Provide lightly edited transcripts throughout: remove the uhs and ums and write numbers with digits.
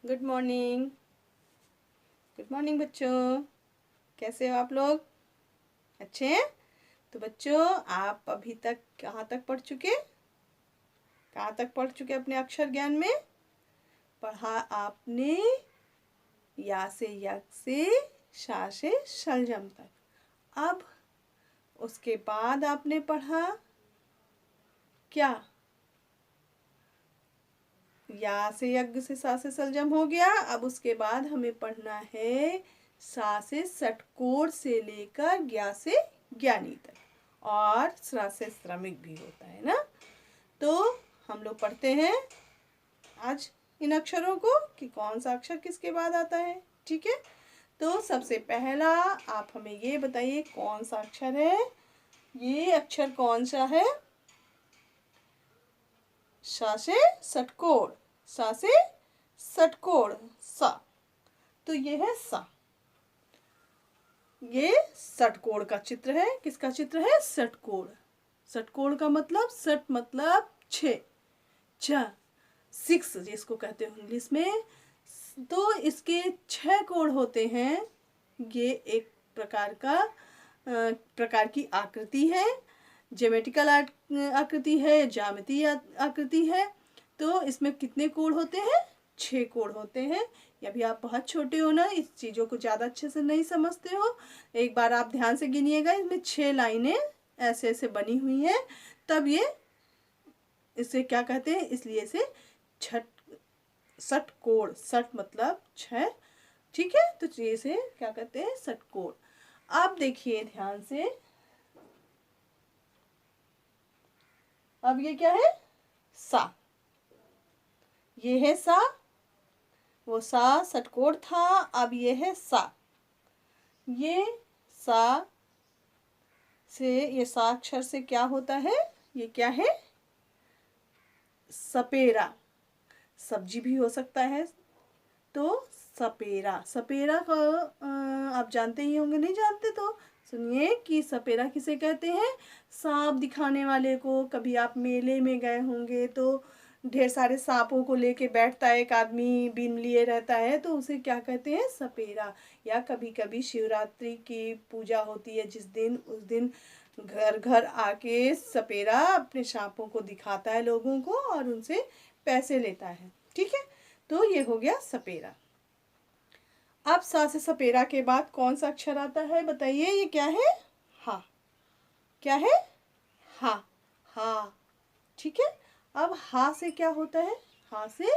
Good morning. Good morning बच्चों, कैसे हो आप लोग? अच्छे हैं? तो बच्चों, आप अभी तक कहाँ तक पढ़ चुके? कहाँ तक पढ़ चुके अपने अक्षर ज्ञान में? पढ़ा आपने या से यक से शा से शलजम तक। अब उसके बाद आपने पढ़ा क्या? या से यज्ञ से सा से सलजम हो गया। अब उसके बाद हमें पढ़ना है सा से षटकोण से लेकर ज्ञा से ज्ञानी तक, और स्रा से श्रमिक भी होता है ना। तो हम लोग पढ़ते हैं आज इन अक्षरों को कि कौन सा अक्षर किसके बाद आता है। ठीक है, तो सबसे पहला आप हमें ये बताइए कौन सा अक्षर है। ये अक्षर कौन सा है? सा से षटकोण, सा से षटकोण सा। तो ये है सा। ये षटकोण का चित्र है। किसका चित्र है? षटकोण। षटकोण का मतलब षट मतलब छः, छ सिक्स जिसको कहते हैं इंग्लिश में। तो इसके छह कोण होते हैं। ये एक प्रकार की आकृति है, ज्योमेट्रिकल आकृति है, ज्यामितीय आकृति है। तो इसमें कितने कोण होते हैं? 6 कोण होते हैं। अभी आप बहुत छोटे हो ना, इस चीज़ों को ज़्यादा अच्छे से नहीं समझते हो। एक बार आप ध्यान से गिनिएगा, इसमें 6 लाइनें ऐसे ऐसे बनी हुई हैं। तब ये इसे क्या कहते हैं? इसलिए इसे छठ षटकोण, षट मतलब 6। ठीक है, तो इसे क्या कहते हैं? षटकोण। आप देखिए ध्यान से, अब ये क्या है? सा। ये है सा, वो सा षटकोण था। अब ये है सा। ये सा से, ये सा अक्षर से क्या होता है? ये क्या है? सपेरा। सब्जी भी हो सकता है। तो सपेरा, सपेरा का आप जानते ही होंगे, नहीं जानते तो सुनिए कि सपेरा किसे कहते हैं। सांप दिखाने वाले को। कभी आप मेले में गए होंगे तो ढेर सारे सांपों को लेके बैठता है एक आदमी, बीन लिए रहता है, तो उसे क्या कहते हैं? सपेरा। या कभी कभी शिवरात्रि की पूजा होती है जिस दिन, उस दिन घर घर आके सपेरा अपने सांपों को दिखाता है लोगों को और उनसे पैसे लेता है। ठीक है, तो ये हो गया सपेरा। अब सा से सपेरा के बाद कौन सा अक्षर आता है बताइए? ये क्या है? हा। क्या है? हा। हा। ठीक है, अब हा से क्या होता है? हा से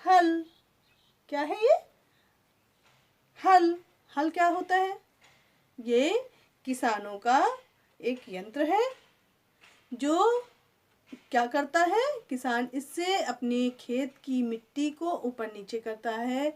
हल। क्या है ये? हल। हल क्या होता है? ये किसानों का एक यंत्र है जो क्या करता है? किसान इससे अपने खेत की मिट्टी को ऊपर नीचे करता है,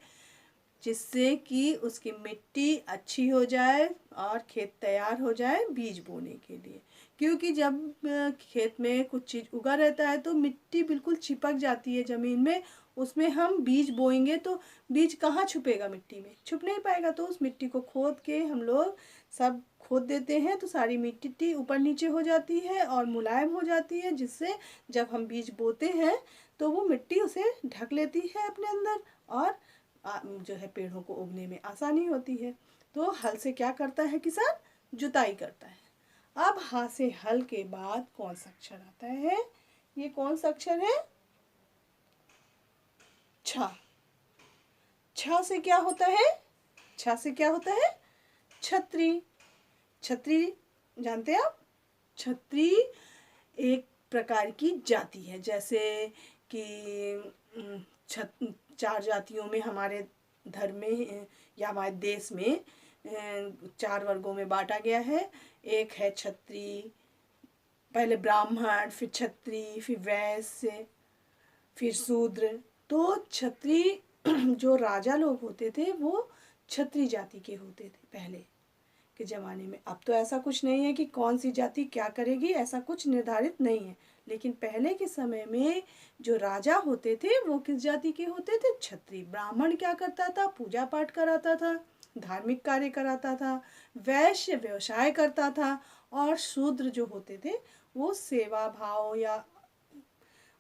जिससे कि उसकी मिट्टी अच्छी हो जाए और खेत तैयार हो जाए बीज बोने के लिए। क्योंकि जब खेत में कुछ चीज़ उगा रहता है तो मिट्टी बिल्कुल चिपक जाती है ज़मीन में। उसमें हम बीज बोएंगे तो बीज कहाँ छुपेगा? मिट्टी में छुप नहीं पाएगा। तो उस मिट्टी को खोद के हम लोग सब खोद देते हैं तो सारी मिट्टी ऊपर नीचे हो जाती है और मुलायम हो जाती है, जिससे जब हम बीज बोते हैं तो वो मिट्टी उसे ढक लेती है अपने अंदर, और जो है पेड़ों को उगने में आसानी होती है। तो हल से क्या करता है किसान? जुताई करता है। अब हा से हल के बाद कौन सा अक्षर आता है? ये कौन सा अक्षर है? छ। छ से क्या होता है? छ से क्या होता है? छतरी। छतरी जानते हैं आप? छतरी एक प्रकार की जाति है। जैसे कि चार जातियों में हमारे धर्म में या हमारे देश में 4 वर्गों में बांटा गया है। एक है क्षत्रिय, पहले ब्राह्मण, फिर क्षत्रिय, फिर वैश्य, फिर शूद्र। तो क्षत्रिय जो राजा लोग होते थे वो क्षत्रिय जाति के होते थे पहले के ज़माने में। अब तो ऐसा कुछ नहीं है कि कौन सी जाति क्या करेगी, ऐसा कुछ निर्धारित नहीं है। लेकिन पहले के समय में जो राजा होते थे वो किस जाति के होते थे? क्षत्रिय। ब्राह्मण क्या करता था? पूजा पाठ कराता था, धार्मिक कार्य कराता था। वैश्य व्यवसाय करता था। और शूद्र जो होते थे वो सेवा भाव या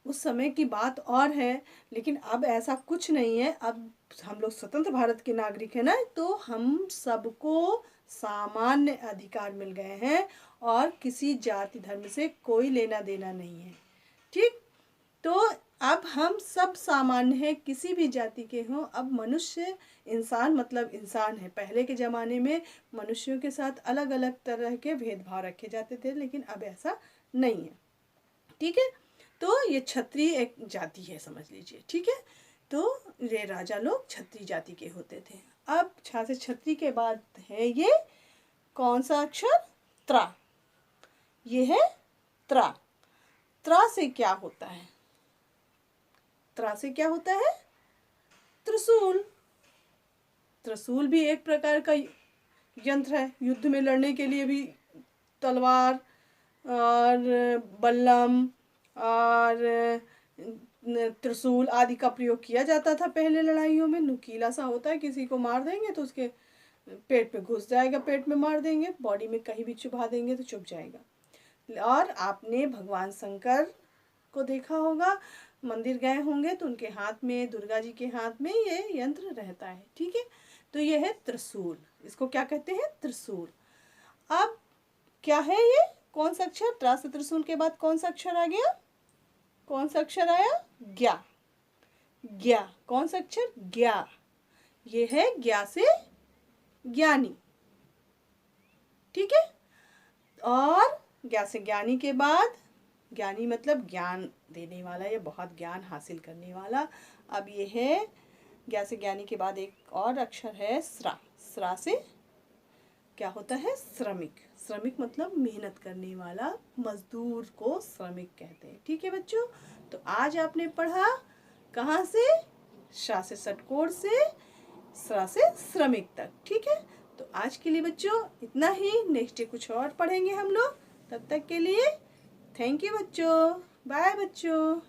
उस समय की बात और है, लेकिन अब ऐसा कुछ नहीं है। अब हम लोग स्वतंत्र भारत के नागरिक हैं ना, तो हम सबको सामान्य अधिकार मिल गए हैं और किसी जाति धर्म से कोई लेना देना नहीं है। ठीक, तो अब हम सब सामान्य हैं, किसी भी जाति के हों। अब मनुष्य, इंसान मतलब इंसान है। पहले के ज़माने में मनुष्यों के साथ अलग अलग तरह के भेदभाव रखे जाते थे, लेकिन अब ऐसा नहीं है। ठीक है, तो ये क्षत्रिय एक जाति है, समझ लीजिए। ठीक है, तो ये राजा लोग क्षत्रिय जाति के होते थे। अब छा से क्षत्रिय के बाद है ये कौन सा अक्षर? त्रा। ये है त्रा। त्रा से क्या होता है? त्रा से क्या होता है? त्रिशूल। त्रिशूल भी एक प्रकार का यंत्र है, युद्ध में लड़ने के लिए भी तलवार और बल्लम और त्रिशूल आदि का प्रयोग किया जाता था पहले लड़ाइयों में। नुकीला सा होता है, किसी को मार देंगे तो उसके पेट पे घुस जाएगा, पेट में मार देंगे, बॉडी में कहीं भी चुभा देंगे तो चुभ जाएगा। और आपने भगवान शंकर को देखा होगा, मंदिर गए होंगे तो उनके हाथ में, दुर्गा जी के हाथ में ये यंत्र रहता है। ठीक है, तो ये है त्रिशूल। इसको क्या कहते हैं? त्रिशूल। अब क्या है ये? कौन सा अक्षर? त्रा से त्रिशूल के बाद कौन सा अक्षर आ गया? कौन सा अक्षर आया? ज्ञा। ज्ञा। कौन सा अक्षर? ज्ञा। ये है ज्ञा से ज्ञानी। ठीक है, और ज्ञा से ज्ञानी के बाद, ज्ञानी मतलब ज्ञान देने वाला, ये बहुत ज्ञान हासिल करने वाला। अब ये है ज्ञा से ज्ञानी के बाद एक और अक्षर है स्रा। स्रा से क्या होता है? श्रमिक। श्रमिक मतलब मेहनत करने वाला, मजदूर को श्रमिक कहते हैं। ठीक है बच्चों, तो आज आपने पढ़ा कहाँ से? शा से षटकोण से स्रा से श्रमिक तक। ठीक है, तो आज के लिए बच्चों इतना ही। नेक्स्ट डे कुछ और पढ़ेंगे हम लोग। तब तक के लिए थैंक यू बच्चों। बाय बच्चों।